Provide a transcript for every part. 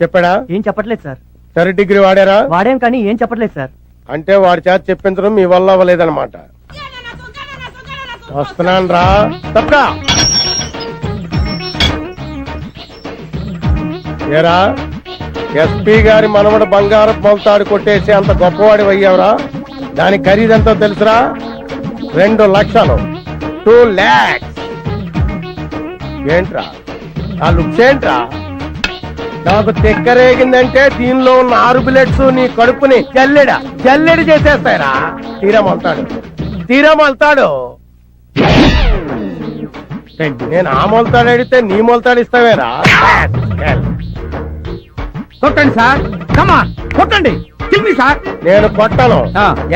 చెప్పాడా? ఏం చెప్పట్లేదు సార్. 3rd degree వాడారా? వాడేం కానీ ఏం చెప్పట్లేదు సార్. అంటే వాడి చేత చెప్పించడం మీ వల్ల అవ్వలేదన్నమాట. వస్తున్నాను రా. తప్పగా ఏరా, ఎస్పీ గారి మనవడు బంగారం మొలతాడు కొట్టేసి అంత గొప్పవాడి అయ్యావురా. దాని ఖరీదంతో తెలుసురా? 2 లక్షలు. 2 lakhs. ఏంట్రా ఆ లుక్స్ ఏంట్రా? నాకు తెక్కరేగిందంటే దీనిలో ఉన్న 6 బుల్లెట్స్ నీ కడుపుని జల్లెడి చేసేస్తాయిరా. తీరా మొలతాడు. నేను ఆ మొలతాడు అడిగితే నీ మొలతాడు ఇస్తావేరా? కొట్టండి సార్, కమాన్ కొట్టండి. కిల్మి సార్. నేను కొట్టను,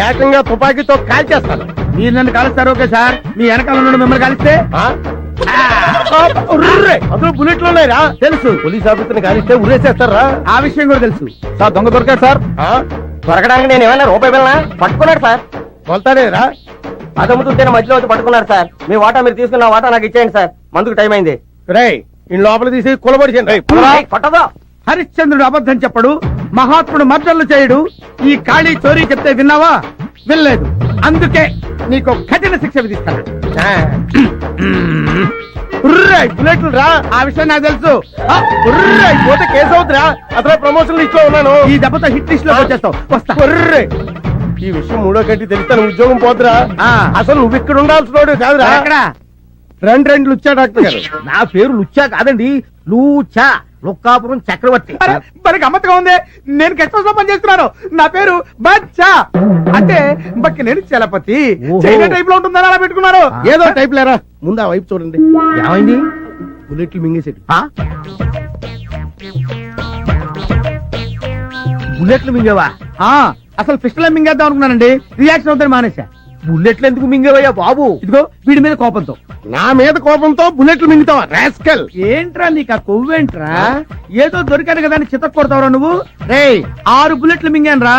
ఏకంగా తుపాకీతో కాల్చేస్తాను. మీరు నన్ను కాలుస్తారు ఓకే సార్, మీ వెనకాల నుండి మిమ్మల్ని కాలిస్తే? అందులో బుల్లెట్లు ఉన్నాయిరా. తెలుసు, పోలీస్ ఆఫీసర్ని కాలిస్తే ఉరేసేస్తారా? ఆ విషయం కూడా తెలుసు సార్. దొంగ దొరికాడు సార్. దొరకడానికి నేను ఏమైనా రూపాయి వెళ్ళనా? పట్టుకున్నాడు సార్. మొలతాడేరా? అదమ్ముతుంటే మధ్యలో వచ్చి పట్టుకున్నారు సార్. మీ వాటా మీరు తీసుకున్న వాటా నాకు ఇచ్చేయండి సార్, మందుకు టైం అయింది. రేయ్, ఈ లోపల తీసి కులబడిచండి. కొట్టదా? హరిశ్చంద్రుడు అబద్ధం చెప్పడు, మహాత్ముడు మర్డర్లు చేయడు. ఈ ఖాళీ చోరీ చెప్తే విన్నావా? వినలేదు. అందుకే నీకు కఠిన శిక్ష విధిస్తాను. బుల్లెట్లు రా. ఆ విషయం నాకు తెలుసు. పోతే కేసు అవుతురా. అసలు ప్రమోషన్ లిస్ట్ లో ఉన్నాను. ఈ దెబ్బతో హిట్ లిస్ట్ లో వచ్చేస్తావు. వస్తా. ఈ విషయం 3వ గంట తెలిస్తే ఉద్యోగం పోతురా. అసలు నువ్వు ఇక్కడ ఉండాల్సిన కాదురా. ఎక్కడ? రెండు లుచ్చా డాక్టర్ గారు. నా పేరు లుచ్చా కాదండి, లూచా. లుక్కాపురం చక్రవర్తి. మరి గమ్మత్తుగా ఉంది. నేను గెస్ట్ హౌస్ లో పనిచేస్తున్నాను. నా పేరు బచ్చా. అంటే బక్కి నేను చలపతి. చైనా టైప్ లో ఉంటుందని అలా పెట్టుకున్నారు. ఏదో టైప్ లేరా. ముందు ఆ వైపు చూడండి. ఏమైంది? బుల్లెట్లు మింగేసేది. బుల్లెట్లు మింగేవా? అసలు పిస్టల్ మింగేద్దాం అనుకున్నానండి. రియాక్షన్ అవుతాను మానేసా. బుల్లెట్లు ఎందుకు మింగేవయ్యా బాబు? ఇదిగో వీడి మీద కోపంతో. నా మీద కోపంతో బుల్లెట్లు మింగుతావా రాస్కల్? ఏంట్రా నీకు ఆ కొవ్వేంట్రా? ఏదో దొరికాను కదా అని చితక్ కొడతావురా నువ్వు. రేయ్, 6 బుల్లెట్లు మింగాను రా.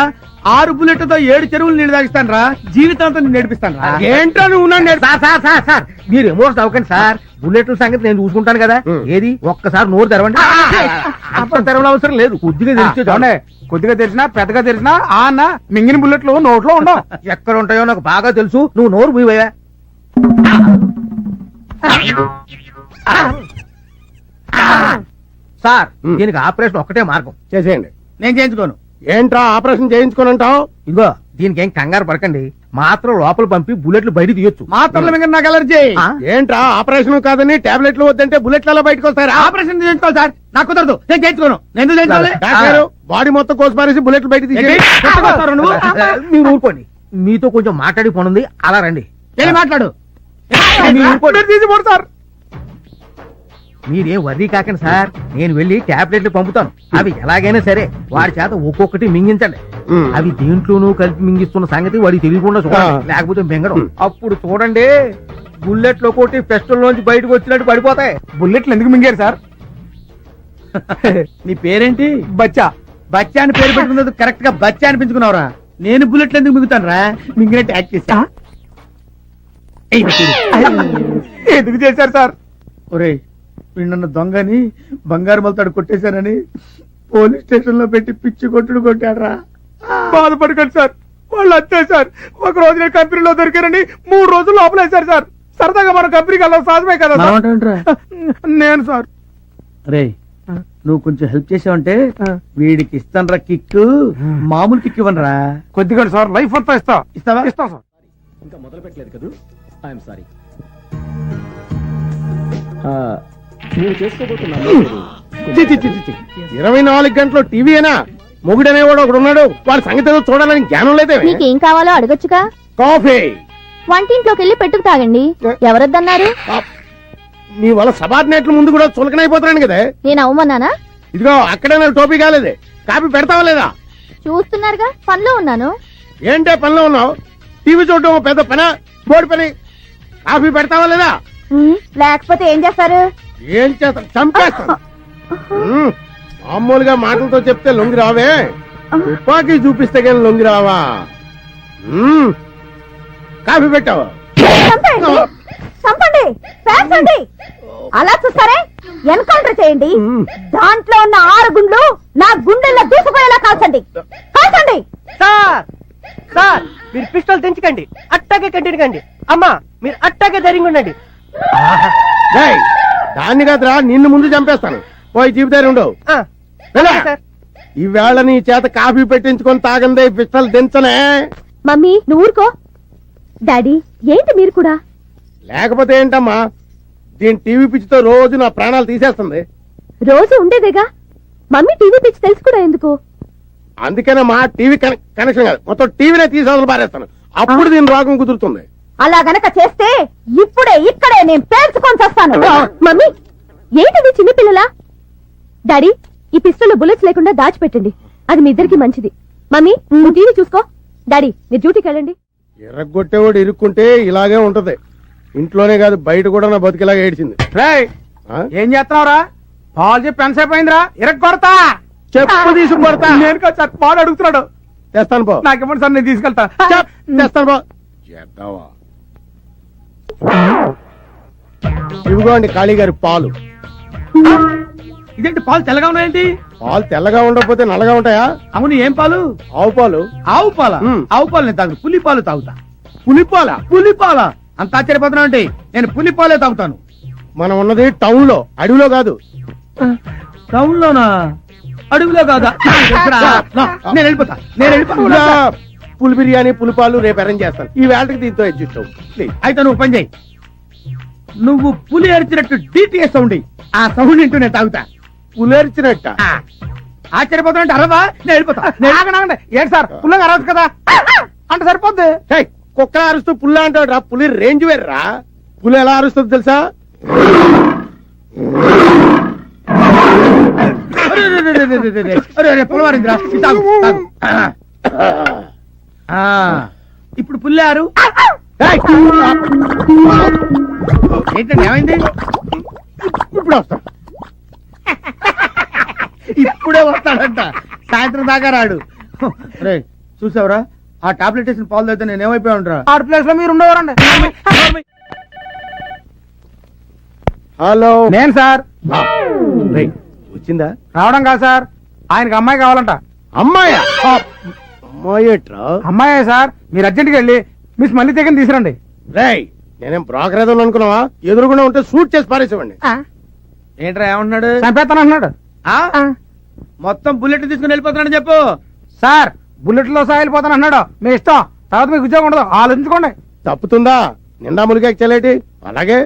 6 బుల్లెట్లతో 7 చెరువులు నీళ్ళు తాగిస్తాను రా. జీవితాంతం నేను నేర్పిస్తాను రా. ఏంట్రా నువ్వు సార్ మీరు ఎమోషన్ అవ్వకండి సార్. బుల్లెట్ల సంగతి నేను చూసుకుంటాను కదా. ఏది ఒక్కసారి నోరు తెరవండి. అప్పుడు తెరవడం అవసరం లేదు. కొద్దిగా తెలిసి కొద్దిగా తెరిచినా పెద్దగా తెరిచినా ఆ అన్న మింగిన బుల్లెట్లు నోట్లో ఉండవు. ఎక్కడ ఉంటాయో నాకు బాగా తెలుసు. నువ్వు నోరు మూయవయ్యా. సార్, దీనికి ఆపరేషన్ ఒక్కటే మార్గం. చేసేయండి. నేను చేయించుకోను. ఏంట్రా ఆపరేషన్ చేయించుకోనంటావు? ఇదిగో దీనికి ఏం కంగారు పడకండి. మాత్రం లోపల పంపి బుల్లెట్లు బయట తీయొచ్చు. మాత్రలు మింగ నాకు అలర్జీ. ఏంట్రా ఆపరేషన్ కాదని టాబ్లెట్లు వద్దంటే బుల్లెట్లు అలా బయటకు వస్తారా? ఆపరేషన్ చేయించుకోవాలి సార్. నాకు కుదరదు, నేను చేయించుకోను. బాడీ మొత్తం కోసి పారేసి బుల్లెట్లు బయట తీసి మీరు ఊరుకోండి. మీతో కొంచెం మాట్లాడి పనుంది, అలా రండి. మాట్లాడు. సార్ మీరేం వర్రీ కాకండి సార్. నేను వెళ్లి టాబ్లెట్లు పంపుతాను. అవి ఎలాగైనా సరే వాడి చేత ఒక్కొక్కటి మింగించండి. అవి దేంట్లోనూ కలిపి మింగిస్తున్న సంగతి వాడికి తెలియకుండా చూడండి, లేకపోతే మింగడం. అప్పుడు చూడండి, బుల్లెట్లు కొట్టి పెస్టల్ లోంచి బయటకు వచ్చినట్టు పడిపోతాయి. బుల్లెట్లు ఎందుకు మింగారు సార్? నీ పేరేంటి? బచ్చా. బచ్చా అని పేరు పెట్టుకున్నది కరెక్ట్ గా బచ్చా అనిపించుకున్నావురా. నేను బుల్లెట్లు ఎందుకు మింగుతాను రా? మింగినట్టు యాక్ట్ చేసా. ఎందుకు చేశారు సార్? ఒరే, వీళ్ళన్న దొంగని బంగారు మొలతాడు కొట్టేశానని పోలీస్ స్టేషన్ లో పెట్టి పిచ్చి కొట్టుడు కొట్టాడరా. బాధపడకండి సార్, వాళ్ళు అంతే సార్. ఒక రోజు నేను కంపెనీలో దొరికారని 3 రోజులు లోపలేశారు సార్. సరదాగా మన కంపెనీకి వెళ్ళాం సాధమే కదా. నేను సార్. రే, నువ్వు కొంచెం హెల్ప్ చేసావంటే వీడికి ఇస్తాను రా కిక్. మామూలు కిక్ ఇవ్వనరా, కొద్దిగా సార్. లైఫ్ అంతా ఇస్తావా? ఇస్తా సార్. ఇంకా మొదలు పెట్టలేదు కదా. I'm sorry. నేను చేసుకోబోతున్నా 24 గంటలు టీవీనా? మొగుడనేవాడు ఒకడు ఉన్నాడు. వాడి సంగతి ఏదో చూడాలని జ్ఞానం లేదే. మీకేం కావాలో అడగొచ్చుగా. కాఫీ వంటింట్లోకి వెళ్ళి పెట్టుకు తాగండి. ఎవరొద్దన్నారు? నీ వల్ల సబార్డినేట్ల ముందు కూడా చులకనైపోతున్నాను కదా. నేను అవమన్నానా? ఇదిగో అక్కడే నాకు టోపీ కాలేదు. కాఫీ పెడతావా లేదా? చూస్తున్నారుగా, పనిలో ఉన్నాను. ఏంటే పనిలో ఉన్నావు? టీవీ చూడటం పెద్ద పని, బోర్డు పని. కాఫీ పెడతావా లేదా? లేకపోతే ఏం చేస్తారు? ఏం చేస్తాను? చంపేస్తాను. మామూలుగా మాటలతో చెప్తే లొంగి రావే, తుపాకీ చూపిస్తే కానీ లొంగి రావా? కాఫీ పెట్టావా? చంపండి చంపండి పేల్చండి. అలా చూస్తారే, ఎన్కౌంటర్ చేయండి. దాంట్లో ఉన్న 6 గుండ్లు నా గుండెల్లో దూసుకుపోయేలా కాల్చండి కాల్చండి. సార్ సార్ మీరు పిస్టల్ తెంచకండి, అట్టాగే కంటినకండి. అమ్మా మీరు అట్టాగే ధైర్యంగా ఉండండి. రేయ్, దాన్ని కాదురా, నిన్ను ముందు చంపేస్తాను. పోయి జీవితారు ఉండవు. ఆ, అలాగే సార్. ఈవేళ నీ చేత కాఫీ పెట్టించుకొని తాగందే పిస్టల్ దించనే. మమ్మీ నువ్వు ఊరుకో. డాడీ ఏంటి మీరు కూడా? లేకపోతే ఏంటమ్మా, దీని టీవీ పిచ్చితో రోజు నా ప్రాణాలు తీసేస్తుంది. రోజు ఉండేదేగా. మమ్మీ టీవీ పిచ్చి తెలుసు కూడా ఎందుకు? అందుకేనమ్మా టీవీ కనెక్షన్ కాదు, మొత్తం టీవీనే తీసేవలు పారేస్తాను. అప్పుడు దీని రోగం కుదురుతుంది. అలా గనక చేస్తే ఇప్పుడే ఇక్కడే నేను పేల్చుకొని చేస్తాను. మమ్మీ ఏంటది చిన్నపిల్లలా? డాడీ ఈ పిస్టల్ బుల్లెట్స్ లేకుండా దాచిపెట్టండి, అది మీ ఇద్దరికి మంచిది. మమ్మీ నువ్వు టీవీ చూసుకో. డాడీ మీరు డ్యూటీకి వెళ్ళండి. ఎర్రగొట్టేవాడు ఇరుక్కుంటే ఇలాగే ఉంటది. ఇంట్లోనే కాదు బయట కూడా నా బతికిలాగా ఏడ్చింది. రేయ్, ఆ? ఏం చేస్తున్నావురా? పాలు చెప్పి ఎంతసేపు అయిందిరా? కొడతా. చెప్పు తీసుకు కొడతా. నేను కాదు సార్, పాలు అడుగుతున్నాడు. తెస్తాను పో. నాకేమో సార్, నేను తీసుకెళ్తా. తెస్తాను పో. చేద్దావా? ఇవిగోండి కాళీ గారి పాలు. ఇదేంటి పాలు తెల్లగా ఉన్నాయేంటి? పాలు తెల్లగా ఉండకపోతే నల్లగా ఉంటాయా? అవును, ఏం పాలు? ఆవు పాలు. ఆవు పాల? ఉమ్. ఆవు పాలు నేను తాగు, పులి పాలు తాగుతా. పులిపాల. పులి పాల? అంత ఆశ్చర్యపోతున్నావు అంటే నేను పులి పాలే తాగుతాను. మనం ఉన్నది టౌన్ లో, అడవిలో కాదు. టౌన్ లోనా? అడుగులో కాదా? నేను వెళ్ళిపోతా. ఇలా పులి బిర్యానీ పులిపాలు రేపు అరేంజ్ చేస్తాను. ఈ వేళకి దీంతో అడ్జస్ట్ అవ్వు ప్లీజ్. అయితే నువ్వు పని చేయి, నువ్వు పులి అరిచినట్టు డిటిఎస్ సౌండ్, ఆ సౌండ్ వింటూ నేను తాగుతా. పులేర్చినట్ట. ఆశ్చర్యపోతున్నట్టు అరవా, నేను వెళ్ళిపోతా. ఆగండి, ఏంటి సార్ పుల్లగా అరవచ్చు కదా అంటే సరిపోద్ది. హేయ్, కుక్క అరుస్తూ పుల్ల అంటాడు రా. పులి రేంజ్ వేర్రా. పులి ఎలా అరుస్తుంది తెలుసా? పులవారిందిరా, ఇప్పుడు పుల్లారు. హేయ్, ఏంటండి ఏమైంది? ఇప్పుడు వస్తా. ఇప్పుడే వస్తాడంట, సాయంత్రం దాకా రాడు. రే చూసావురా, ఆ టాబ్లెట్ వేసిన పాలు అయితే నేను ఏమైపోయా ఉంటా. ఆరు ప్లేస్ లో మీరు ఉండేవారండి. హలో, నేను సార్. రేయ్, వచ్చిందా రావడం కాదు సార్, ఆయనకి అమ్మాయి కావాలంట. అమ్మాయా? అమ్మాయేట్రా? అమ్మాయే సార్, మీరు అర్జెంట్కి వెళ్ళి మిస్ మళ్ళీ దగ్గర తీసుకురండి. రేయ్, నేనేం బ్రోకర్ ఏదో అనుకున్నావా? ఎదురుగుండా ఉంటే షూట్ చేసి పారేసేవాడిని. ఏంట్రా ఏమంటున్నాడు? చంపేస్తాను అంటున్నాడు. మొత్తం బుల్లెట్ తీసుకుని వెళ్ళిపోతున్నాడు చెప్పు. సార్ బుల్లెట్ లో సహా వెళ్ళిపోతాను అన్నాడు. మీ ఇష్టం, తర్వాత మీకు ఉద్యోగం ఉండదు, ఆలోచించుకోండి. తప్పుతుందా? నిండా ములిగా చెల్లేటి. అలాగే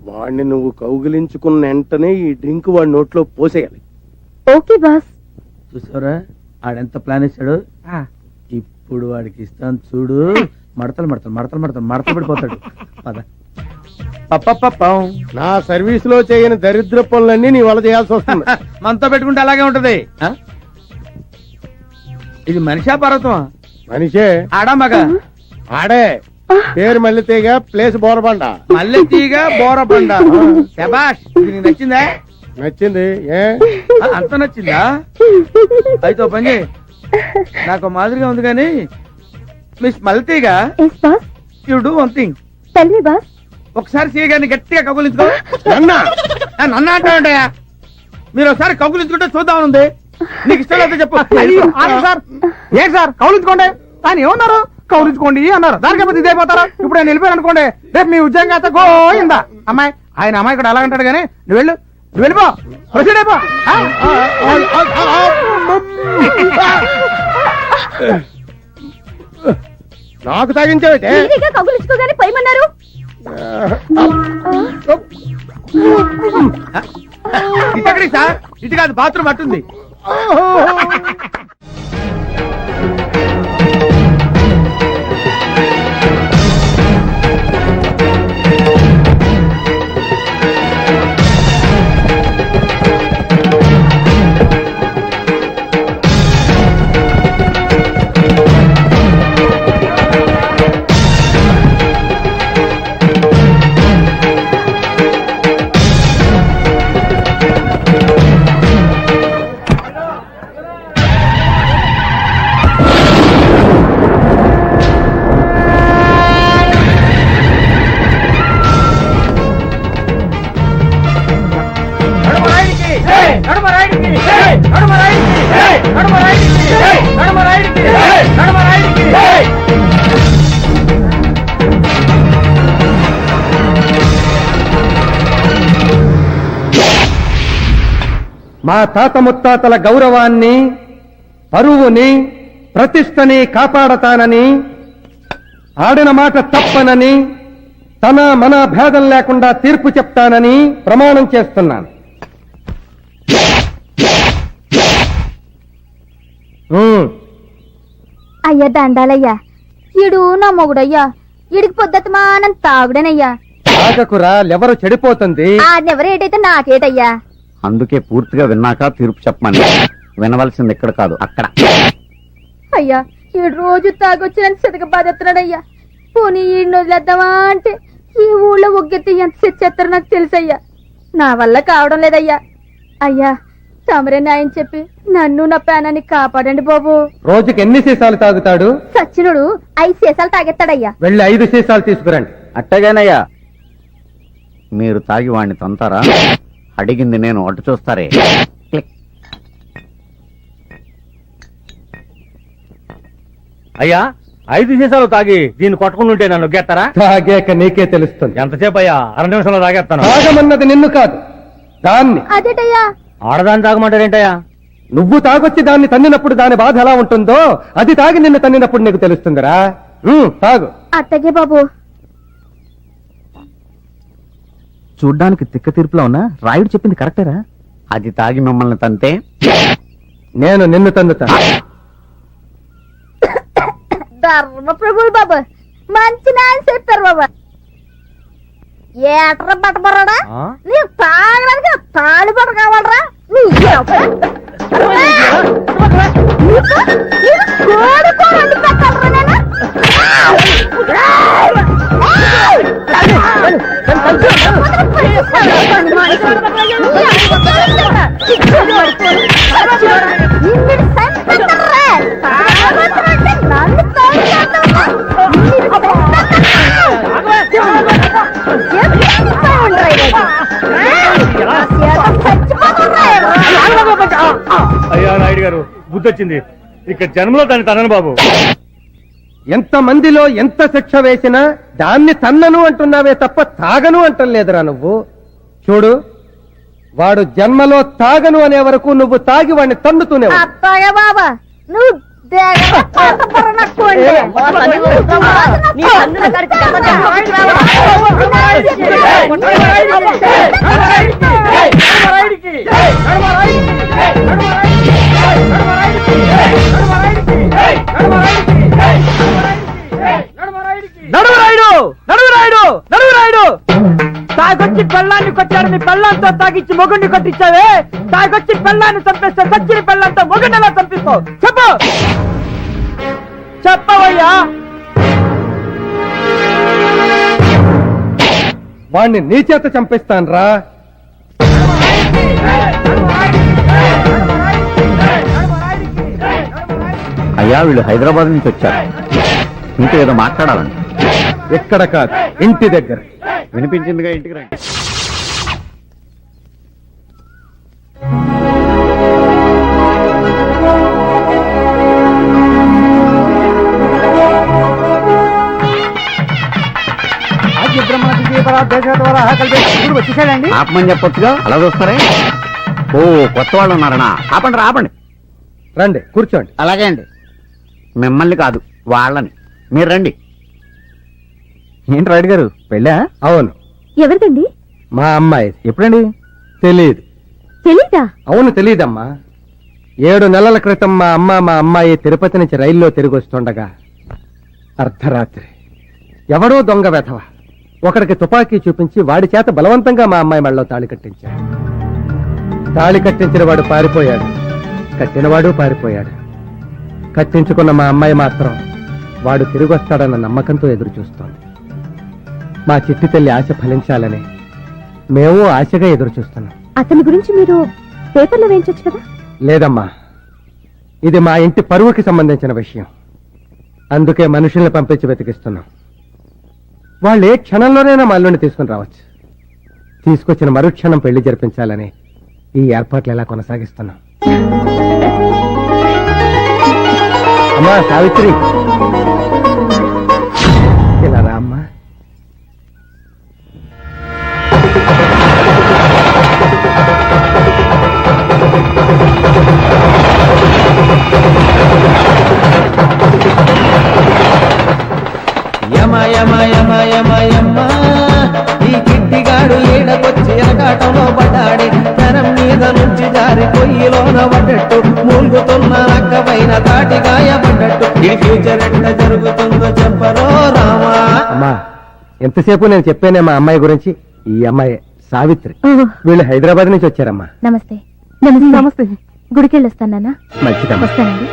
వాడిని నువ్వు కౌగిలించుకున్న వెంటనే ఈ డ్రింక్ వాడి నోట్లో పోసేయాలి. Okay boss. చూసారా ఆడెంత ప్లాన్ ఇచ్చాడు. ఇప్పుడు వాడికి ఇస్తాను చూడు. మడతలు మడతలు మడతలు మడతలు మడతలు పడిపోతాడు. పద. నా సర్వీస్ లో చేయని దరిద్ర పనులన్నీ నీ వల్ల చేయాల్సి వస్తుంది. మనతో పెట్టుకుంటే అలాగే ఉంటది. ఇది మనిషా పర్వతమా? మనిషే. ఆడా మగ? ఆడే. పేరు మల్లెతీగ, ప్లేస్ బోరబండ. మల్లెతీగ బోరబండ. శబాష్, ఇది నీకు నచ్చిందా? నచ్చింది. ఏ అంత నచ్చిందా? అయితే ఓ పని చేయి, నాకు మాదిరిగా ఉంది కానీ మిస్ మల్లెతీగ, yes boss. You do one thing. Tell me boss. ఒకసారి సీగాని గట్టిగా కౌగులించుకో. నన్నా నన్ను అంటావుంటాయా? మీరు ఒకసారి కౌగులించుకుంటే చూద్దామని ఉంది. నీకు ఇష్టం అయితే చెప్పు. సార్ ఏంటి సార్ కౌలించుకోండి. ఆయన ఏమన్నారు? కౌలించుకోండి అన్నారు. దానికైతే ఇదైపోతారా? ఇప్పుడు నేను వెళ్ళిపోయాను అనుకోండి, రేపు మీ ఉద్యోగం అయితే గోయిందా. అమ్మాయి ఆయన అమ్మాయి కూడా ఎలా అంటాడు కానీ నువ్వు వెళ్ళు, నువ్వు వెళ్ళిపో, ప్రొసీడ్ అయిపో. నాకు తాగించావటే? కబులించుకోగానే పోయమన్నారు. ఇటక్కడి సార్, ఇటు కాదు బాత్రూమ్ అట్టుంది. మా తాత ముత్తాతల గౌరవాన్ని, పరువుని, ప్రతిష్టని కాపాడతానని, ఆడిన మాట తప్పనని, తన మన భేదం లేకుండా తీర్పు చెప్తానని ప్రమాణం చేస్తున్నాను. అయ్యా దండాలయ్యా, ఈడు నా మొగుడయ్యా, ఈడికి పొద్దుమానం తాగుడనయ్యా. తాగకురా, ఎవరు చెడిపోతుంది. ఆడెవరేటైతే నాకేటయ్యా. అందుకే పూర్తిగా విన్నాక తీర్పు చెప్పమని. వినవలసింది ఇక్కడ కాదు, అక్కడ. అయ్యా ఈడు రోజు తాగొచ్చి నన్ను సితక బాధెత్తున్నాడయ్యా. పోనీ ఈడిని వదిలేద్దామా అంటే ఈ ఊళ్ళో ఒగ్గెత్తి ఎంత తెచ్చేస్తారో నాకు తెలుసయ్యా. నా వల్ల కావడం లేదయ్యా. అయ్యా తమరే న్యాయం చెప్పి నన్ను నా ప్రాణాన్ని కాపాడండి బాబు. రోజుకి ఎన్ని సీసాలు తాగుతాడు? సచ్చినుడు 5 సీసాలు తాగెత్తాడయ్యా. వెళ్ళి 5 సీసాలు తీసుకురండి. అట్టగానయ్యా. మీరు తాగి వాణ్ణి తంతారా? అడిగింది నేను, అటు చూస్తారే. అయ్యా 5 సీసాలు తాగి దీన్ని కొట్టుకుంటుంటే నన్ను గెత్తారా? తాగాక నీకే తెలుస్తుంది. ఎంతసేపు అయ్యా? 2 నిమిషంలో తాగేస్తాను. తాగమన్నది నిన్ను కాదు, దాన్ని. అదేటయ్యా? ఆడదాన్ని తాగమంటారేంటయ్యా? నువ్వు తాగొచ్చి దాన్ని తన్నినప్పుడు దాని బాధ ఎలా ఉంటుందో అది తాగి నిన్ను తన్నినప్పుడు నీకు తెలుస్తుందిరా. తాగు. అత్తగే బాబు. చూడ్డానికి తిక్క తీర్పులో ఉన్నా రాయుడు చెప్పింది కరెక్టేరా? అది తాగి మిమ్మల్ని తంతే నేను నిన్ను తన్నుతా. ధర్మ ప్రభులు బాబు, మంచి న్యాయం చెప్పారు బాబా. ఏట్రా పట్టబరాడా? నీ తాగడానికి తాళి పట్ట కావాలరా? నీ కోడి కోడి పెట్టాలరా నేను? అయ్యా నాయుడు గారు, బుద్ధి వచ్చింది. ఇక్కడ జన్మలో దాన్ని తనను బాబు. ఎంత మందిలో ఎంత శిక్ష వేసినా దాన్ని తన్నను అంటున్నావే తప్ప తాగను అంటలేదురా నువ్వు. చూడు, వాడు జన్మలో తాగను అనే వరకు నువ్వు తాగి వాడిని తన్నుతూనే ఉన్నావు. అత్తగా బాబా, నువ్వు తాగొచ్చి పెళ్ళాన్ని కొట్టాడని పెళ్ళంతో తాగిచ్చి మొగుడిని కొట్టించావే. తాగొచ్చి పెళ్ళాన్ని చంపేస్తే సచ్చిన పెళ్ళంతో మొగుడిని ఎలా చంపిస్తావు? చెప్పు, చెప్పవయ్యా. వాణ్ణి నీ చేత చంపిస్తాన్రా. అయ్యా వీళ్ళు హైదరాబాద్ నుంచి వచ్చారు. ఇంట్లో ఏదో మాట్లాడాలండి. ఎక్కడ కాదు, ఇంటి దగ్గర. వినిపించిందిగా, ఇంటికి రండి. వచ్చేసాడండి. ఆపమని చెప్పొచ్చుగా, అలా చూస్తారే. ఓ కొత్త వాళ్ళు ఉన్నారనా? ఆపండి ఆపండి. రండి, కూర్చోండి. అలాగే అండి. మిమ్మల్ని కాదు, వాళ్ళని. మీరు రండి. ఏంటి రాయుడు గారు, పెళ్ళా? అవును, ఎవరిదండి? మా అమ్మాయి. ఎప్పుడండి? తెలీదు. తెలీదా? అవును, తెలీదమ్మా. 7 నెలల క్రితం మా అమ్మాయి తిరుపతి నుంచి రైల్లో తిరిగి వస్తుండగా అర్ధరాత్రి ఎవడో దొంగ వెధవ ఒకడికి తుపాకీ చూపించి వాడి చేత బలవంతంగా మా అమ్మాయి మెడలో తాళి కట్టించాడు. తాళి కట్టించిన వాడు పారిపోయాడు, కట్టినవాడు పారిపోయాడు. కట్టించుకున్న మా అమ్మాయి మాత్రం వాడు తిరిగి వస్తాడన్న నమ్మకంతో ఎదురు చూస్తోంది. మా చిట్టి తల్లి ఆశ ఫలించాలని మేము ఆశగా ఎదురు చూస్తున్నాం. అతని గురించి మీరు పేపర్లో వేయించొచ్చు కదా? లేదమ్మా, ఇది మా ఇంటి పరువుకి సంబంధించిన విషయం. అందుకే మనుషుల్ని పంపించి వెతికిస్తున్నాం. వాళ్ళు ఏ క్షణంలోనైనా మా అల్లుడిని తీసుకుని రావచ్చు. తీసుకొచ్చిన మరుక్షణం పెళ్లి జరిపించాలని ఈ ఏర్పాట్లు ఎలా కొనసాగిస్తున్నాం. అమ్మా సావిత్రి, ఇలా రా అమ్మా. మాయమాయమ్మ ఈ కిట్టిగాడు ఈడకొచ్చి ఎరగాటంలో పడ్డాడి తెరం మీద నుంచి జారి పొయ్యిలోన పడ్డట్టు మూలుగుతున్న నక్కపైన తాటి గాయపడ్డట్టు ఈ ఫ్యూచర్ ఎట్లా జరుగుతుందో చెప్పరో రామా. అమ్మా ఎంతసేపు నేను చెప్పానే మా అమ్మాయి గురించి. ఈ అమ్మాయి సావిత్రి. ఓహో, వీళ్ళు హైదరాబాద్ నుంచి వచ్చారమ్మా. నమస్తే. నమస్తే. నమస్తే. గుడికి వెళ్ళొస్తాను నాన్న. మంచిదమ్మా. వస్తానండి.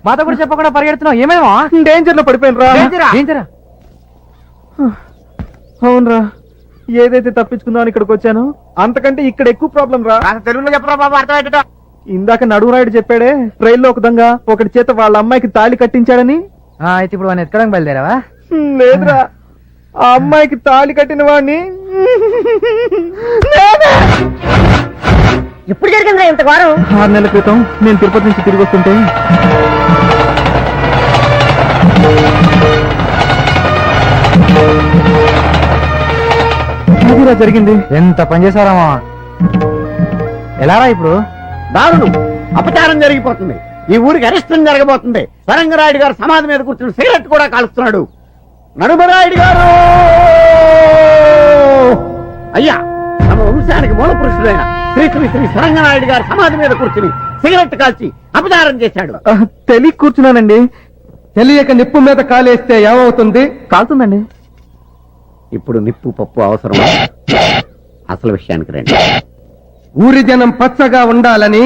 మాతో కూడా చెప్పకుండా పరిగెడుతున్నావు, ఏమేమో డేంజర్ లో పడిపోయినరా. అవునరా, ఏదైతే తప్పించుకుందామని ఇక్కడికి వచ్చాను అంతకంటే ఇక్కడ ఎక్కువ ప్రాబ్లం రా. తెలుగులో చెప్పరా బాబు, అర్థమయ్యేటట్టు. ఇందాక నడువురాయుడు చెప్పాడే రైల్లో ఒక దొంగ ఒకటి చేత వాళ్ళ అమ్మాయికి తాళి కట్టించాడని. అయితే ఇప్పుడు వాడిని ఎత్తుకోవడానికి బయలుదేరావా? లేదురా, ఆ అమ్మాయికి తాళి కట్టిన వాడిని ఎప్పుడు జరిగిందా ఇంత వారం? 6 నెలల క్రితం నేను తిరుపతి నుంచి తిరిగి వస్తుంటే అదిరా జరిగింది. ఎంత పని చేశారామా? ఎలారా ఇప్పుడు? దారుణం, అపచారం జరిగిపోతుంది. ఈ ఊరికి అరెస్టం జరగబోతుంది. సరంగరాయుడు గారు సమాధి మీద కూర్చుని సిగరెట్ కూడా కాలుస్తున్నాడు. నడుమరాయుడు గారు అయ్యా, తమ వంశానికి మూల పురుషుడైన శ్రీ శ్రీ శ్రీ సరంగనాయుడు గారు సమాధి మీద కూర్చుని సిగరెట్ కాల్చి అపచారం చేశాడు. తెలియ కూర్చున్నానండి. తెలియక నిప్పు మీద కాలేస్తే ఏమవుతుంది? కాలుతుందండి. ఇప్పుడు నిప్పు పప్పు అవసరం. అసలు విషయానికి రండి. ఊరి జనం పచ్చగా ఉండాలని,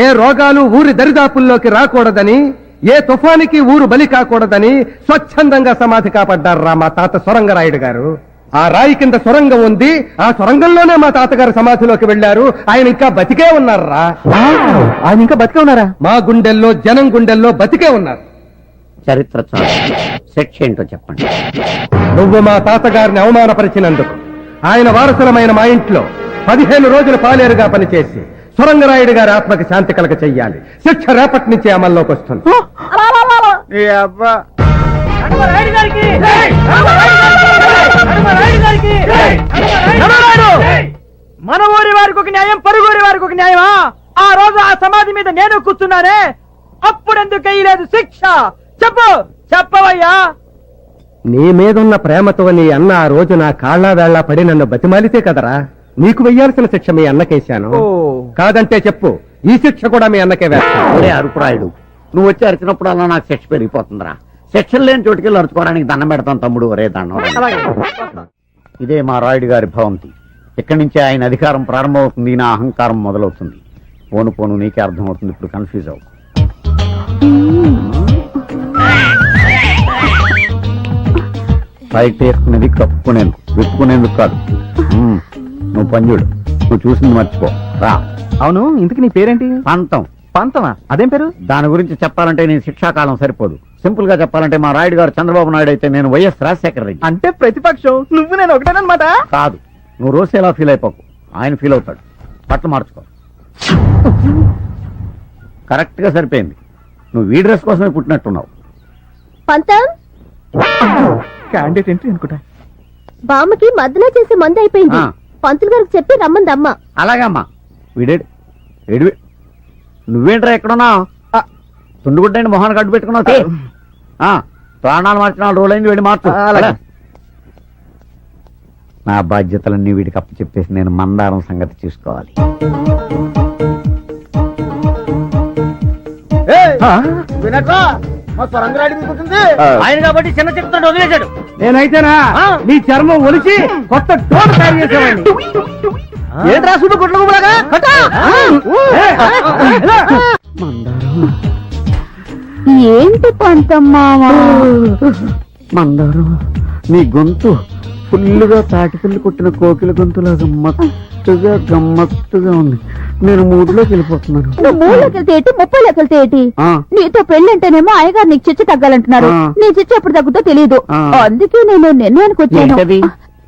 ఏ రోగాలు ఊరి దరిదాపుల్లోకి రాకూడదని, ఏ తుఫానికి ఊరు బలి కాకూడదని స్వచ్ఛందంగా సమాధి కాపాడ్డారా మా తాత సొరంగరాయుడు గారు. ఆ రాయి కింద సొరంగం ఉంది. ఆ సొరంగంలోనే మా తాతగారు సమాధిలోకి వెళ్లారు. ఆయన ఇంకా బతికే ఉన్నారా? ఆయన ఇంకా బతికే ఉన్నారా? మా గుండెల్లో, జనం గుండెల్లో బతికే ఉన్నారు. చరిత్ర చాలు, శిక్ష ఏంటో చెప్పండి. నువ్వు మా తాతగారిని అవమానపరిచినందుకు ఆయన వారసులమైన మా ఇంట్లో 15 రోజులు పాలేరుగా పనిచేసి సొరంగరాయుడు గారి ఆత్మకి శాంతి కలగ చెయ్యాలి. శిక్ష రేపటి నుంచి అమల్లోకి వస్తుంది. మన ఊరి వారికి ఒక న్యాయం, పరుగురి వారికి ఒక న్యాయమా? ఆ రోజు ఆ సమాధి మీద నేను కూర్చున్నానే, అప్పుడెందుకు వేయలేదు శిక్ష? చెప్పు, చెప్పవయ్యా. నీ మీదున్న ప్రేమతో నీ అన్న ఆ రోజు నా కాళ్ళ వేళ్లా పడి నన్ను బతిమాలితే కదరా నీకు వెయ్యాల్సిన శిక్ష మీ అన్నకేశాను. కాదంటే చెప్పు, ఈ శిక్ష కూడా మీ అన్నకే వేస్తాను. ఒరే అరుపురాయుడు, నువ్వు వచ్చి అరిచినప్పుడు అలా నాకు శిక్ష పెరిగిపోతుందిరా. శిక్షలు లేని చోటుకెళ్ళి అరుచుకోవడానికి దండం పెడతాను తమ్ముడు. ఒరే దండం. ఇదే మా రాయుడు గారి భవంతి. ఇక్కడి నుంచే ఆయన అధికారం ప్రారంభమవుతుంది, నా అహంకారం మొదలవుతుంది. పోను పోను నీకే అర్థమవుతుంది. ఇప్పుడు కన్ఫ్యూజ్ అవు. బయట వేసుకునేది కప్పుకునేందుకు, విప్పుకునేందుకు కాదు. నువ్వు పంజుడు, నువ్వు చూసింది మర్చిపో రా. అవును, ఇంతకు నీ పేరేంటి? పంతం. పంతమా? అదేం పేరు? దాని గురించి చెప్పాలంటే నేను శిక్షాకాలం సరిపోదు. సింపుల్ గా చెప్పాలంటే మా రాయుడు గారు చంద్రబాబు నాయుడు అయితే నేను వైఎస్ రాజశేఖర రెడ్డి. అంటే ప్రతిపక్షం నువ్వు నేను ఒకటేనమాట. కాదు, నువ్వు రోజు ఎలా ఫీల్ అయిపోకు, ఆయన ఫీల్ అవుతాడు. బట్టలు మార్చుకో. కరెక్ట్ గా సరిపోయింది. నువ్వు ఈ డ్రెస్ కోసమే పుట్టినట్టున్నావు. పంతం, క్యాండిడేట్ ఎంట్రీ అనుకుంటా. బామ్మకి మద్దన చేసే మంది అయిపోయింది. ఆ. పంతులు గారికి చెప్పి రమ్మందమ్మ. అలాగమ్మా. వీడేడు ఏడు. నువ్వేంట్రా ఎక్కడున్నావు? తుండుగుడ్డండి మొహాన్ని కట్టు పెట్టుకున్నావు. ప్రాణాలు మార్చిన రోజులైంది, వెళ్ళి మార్చు. నా బాధ్యతలన్నీ వీడికి అప్పు చెప్పేసి నేను మందారం సంగతి చూసుకోవాలి. ఆయన కాబట్టి చిన్న చెప్తాడు వదిలేశాడు. నేనైతేనా నీ చర్మం ఒలిచి కొత్త టోన్ తయారు చేసేవాడిని. ఏంట్రా సూపు గుడ్లగుబలాగా? ఏంటి పంతమ్మావా? మందారం, నీ గొంతు ఫుల్లుగా తాటిపిల్లి కొట్టిన కోకిల గొంతులాగా మత్తుగా గమ్మత్తుగా ఉంది. నేను మూడులోకి వెళ్ళిపోతున్నాను. నువ్వు 3లోకి వెళ్తే ఏంటి, 30లోకి వెళ్తే ఏంటి? ఆ. నీతో పెళ్ళంటేనేమో అయ్యగారు నీకు చిచ్చు తగ్గాలంటున్నారు. ఆ. నీ చిచ్చు ఎప్పుడు తగ్గుతో తెలియదు. ఆ. అందుకే నేను నిర్ణయానికి వచ్చాను. ఏంటది?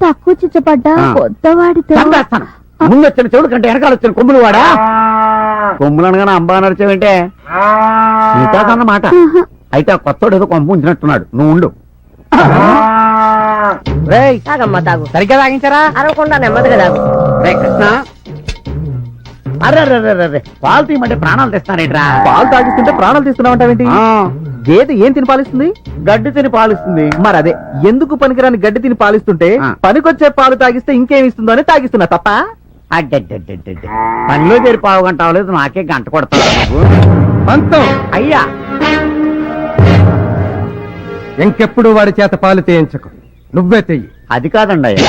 తక్కువ చిచ్చపడ్డా ఆ. కొత్తవాడితో. చంపేస్తాను. ముందు వచ్చిన చెవుడు కంటే వెనకాల వచ్చిన కొమ్ములు వాడా. కొమ్ములు అనగానే అంబా నడిచావంటే నీతాదన్నమాట. అయితే ఆ కొత్తోడు ఏదో కొంప ఉంచినట్టున్నాడు. నువ్వు ఉండు. రేయ్ తాగమ్మా తాగు సరిగ్గా తాగించారా? అరవకుండా నెమ్మదిగా తాగు. రే కృష్ణ, అర్రే పాలు తీయమంటే ప్రాణాలు తెస్తానేట్రా. పాలు తాగిస్తుంటే ప్రాణాలు తీస్తున్నావంటావేంటి? ఆ, గేదె ఏం తిని పాలిస్తుంది? గడ్డి తిని పాలిస్తుంది. మరి అదే ఎందుకు పనికిరాని గడ్డి తిని పాలిస్తుంటే ఆ. పనికొచ్చే పాలు తాగిస్తే ఇంకేం ఇస్తుందో అని తాగిస్తున్నా తప్ప. అడ్డడ్డడ్డడ్డ. పనిలో చేరి పావు గంట అవ్వలేదు, నాకే గంట కొడతావు నువ్వు. పంతం అయ్యా, ఇంకెప్పుడు వాడి చేత పాలు తీయించకు, నువ్వే తెయ్యి. అది కాదండి అయ్యా,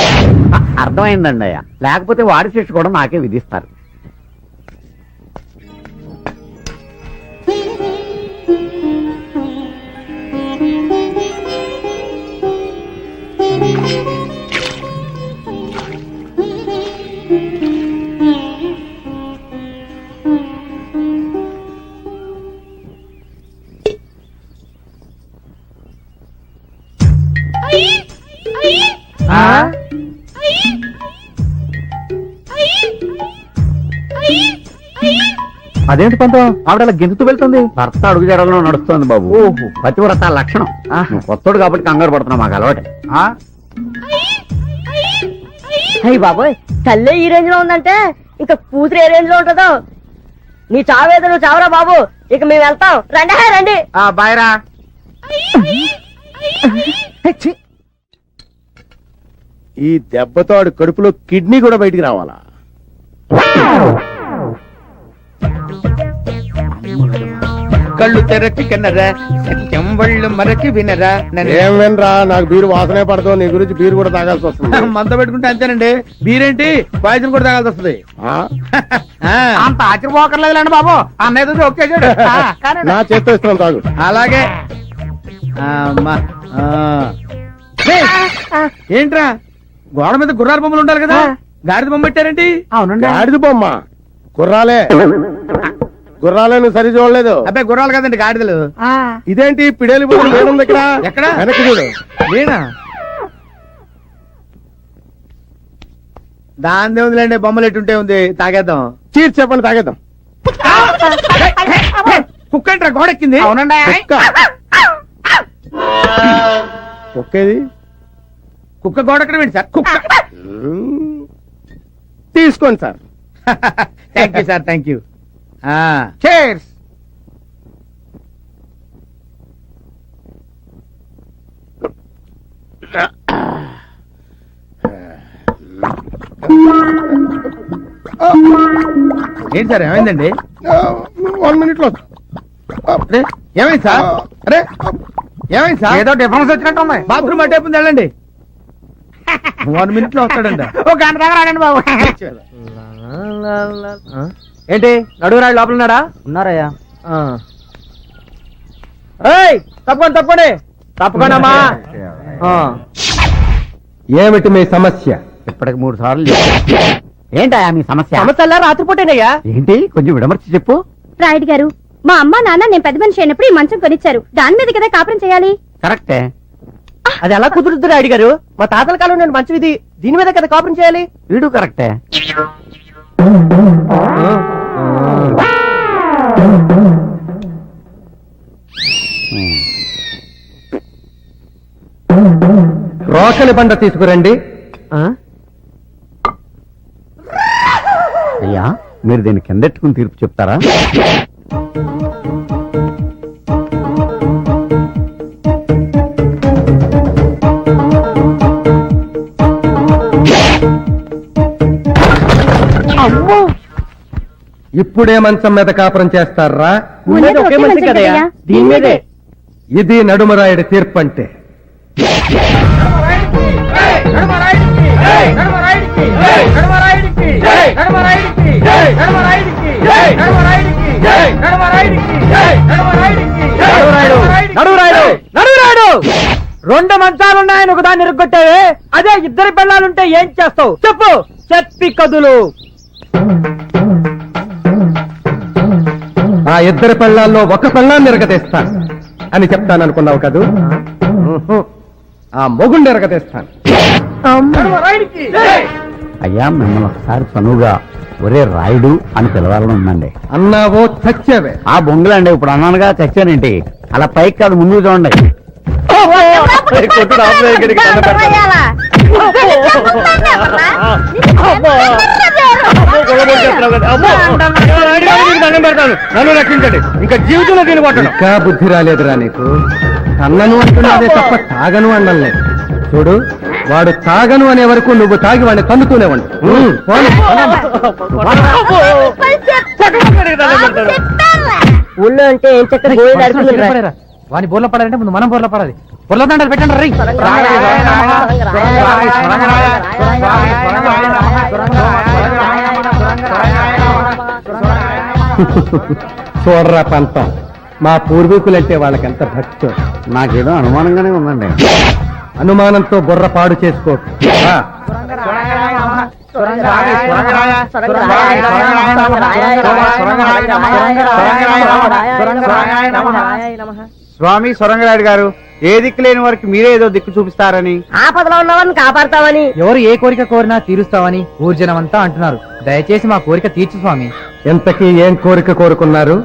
అర్థమైందండి అయ్యా. లేకపోతే వాడి శిక్ష కూడా నాకే విధిస్తారు. ఆ? అదేంటి పంతం ఆవిడ గెంతుతూ వెళ్తుంది? భర్త అడుగుజాడలో నడుస్తోంది బాబు. ఓహో. పతివ్రత లక్షణం. ఆహా. నువ్వు కొత్తోడు కాబట్టి కంగారు పడుతున్నావు, మాకు అలవాటే. అయ్యి బాబోయ్, తల్లే ఈ రేంజ్ లో ఉందంటే ఇక కూతురు ఏ రేంజ్ లో ఉంటుందో. నీ చావేదో నువ్వు చావరా బాబు, ఇక మేము వెళ్తాం. రండి రండి. బాయ్రా. ఈ దెబ్బతో ఆడు కడుపులో కిడ్నీ కూడా బయటికి రావాలా? కళ్ళు తెరచి కన్నరా చెంబళ్ళు మరచి వినరా ఏం వినరా, నాకు బీరు వాసనే పడదు. నీ గురించి బీరు కూడా తాగాల్సి వస్తుంది. మంద పెట్టుకుంటే అంతేనండి. బీరేంటి పాయసం కూడా తాగాల్సి వస్తుంది. ఆ? అంత ఆశ్చర్యపోకర్లేదులేండి బాబు, అన్నయ్య ఒక్కేసాడు. నా చేత్తో ఇస్తున్నాను, తాగు. అలాగే అమ్మా. ఏంట్రా గోడ మీద గుర్రాల బొమ్మలు ఉండాలి కదా, గాడిద బొమ్మ పెట్టారేంటి? గాడిద బొమ్మ గుర్రాలే, గుర్రాలే. నువ్వు సరి చూడలేదు. అబ్బాయి గుర్రాలు కదండి, గాడిదలు. ఇదేంటి పిడేలి బొమ్మ లేనుంది ఇక్కడ? ఎక్కడ? వెనక్కి చూడు. లేనా? దాని ఉందిలేండి, బొమ్మలు ఎట్టుంటే ఉంది. తాగేద్దాం. చీర్ చెప్పండి, తాగేద్దాం. కుక్క ఏంట్రా గోడెక్కింది? అవునండి. ఒక్కేది కుక్క గోడెక్కడం ఏంటి సార్? కుక్క. తీసుకోండి sir. Thank you sir, thank you. Chairs. ఏంటి సార్ ఏమైందండి? 1 minute లో. అరే ఏమైంది సార్? అరే ఏమైంది సార్? ఏదో డిఫరెన్స్ వచ్చినట్టు ఉంది. బాత్రూమ్ అటే ఉంది, వెళ్ళండి. 1 minute లో వస్తాడండి. ఒక గంట దాకా రాడండి బాబు. ఏంటి నడుగురాడు లోపల ఉన్నాడా? ఉన్నారయ్యా. తప్పకోండి తప్పకోండమ్మా. ఏమిటి మీ సమస్య? ఇప్పటికి 3 సార్లు చెప్పాను. ఏంటయ్యా మీ సమస్య? సమస్యల్లా రాత్రిపూటేనయ్యా. ఏంటి కొంచెం విడమర్చి చెప్పు. రాయుడు గారు, మా అమ్మ నాన్న నేను పెద్ద మనిషి అయినప్పుడు ఈ మంచం కొనిచ్చారు. దాని మీద కదా కాపురం చేయాలి. కరెక్టే. అది ఎలా కుదురుద్దు రాయుడు గారు? మా తాతల కాలం నేను మంచి ఇది దీని మీద కదా కాపురం చేయాలి. వీడు కరెక్టే. రోకలి బండ తీసుకురండి. అయ్యా మీరు దీన్ని కిందెట్టుకుని తీర్పు చెప్తారా? ఇప్పుడే మంచం మీద కాపురం చేస్తారా? ఉన్నది ఒకే మంచం కదయ్యా, దీని మీదే. ఇది నడుమరాయుడి తీర్పు అంటే. రెండు మంచాలున్నాయని ఒకదాన్ని ఇరుగ్గొట్టావే, అదే ఇద్దరు పిల్లలుంటే ఏం చేస్తావు చెప్పు. చెప్పి కదులు. ఆ ఇద్దరి పెళ్ళాల్లో ఒక పెళ్ళాన్ని ఎరగతీస్తాను అని చెప్తాననుకున్నావు కదూ? ఆ మొగుండు ఎరగతీస్తాను. అయ్యా మిమ్మల్ని ఒకసారి చనువుగా ఒరే రాయుడు అని పిలవాలని ఉందండి. అన్నావో చచ్చావే. ఆ బొంగులండి ఇప్పుడు అన్నానుగా చచ్చానేంటి? అలా పైకి కాదు ముందుకు చూడండి. నన్ను రక్షించండి, ఇంకా జీవితంలో దీన్ని కొట్టను. ఇంకా బుద్ధి రాలేదురా నీకు. అన్నను అంటున్నాదే తప్ప తాగను అనలేదు. చూడు, వాడు తాగను అనే వరకు నువ్వు తాగి వాడిని తన్నుతూనే ఉండు. ఊళ్ళో అంటే ఏం చక్కగా వాని బోర్లో పడాలంటే ముందు మనం బోర్లో పడాలి. బోర్లో దండాలు పెట్టండి రై. చూడరా పంతం, మా పూర్వీకులంటే వాళ్ళకెంత భక్తి. నాకేదో అనుమానంగానే ఉందండి. అనుమానంతో బుర్ర పాడు చేసుకో. స్వామి సొరంగరాయుడు గారు, ఏ దిక్కు లేని వారికి మీరే ఏదో దిక్కు చూపిస్తారని, ఆపదలో ఉన్నవారిని కాపాడతావని, ఎవరు ఏ కోరిక కోరినా తీరుస్తావని ఊర్జనం అంతా అంటున్నారు. దయచేసి మా కోరిక తీర్చు స్వామి. ఎంతకీ ఏం కోరిక కోరుకున్నారు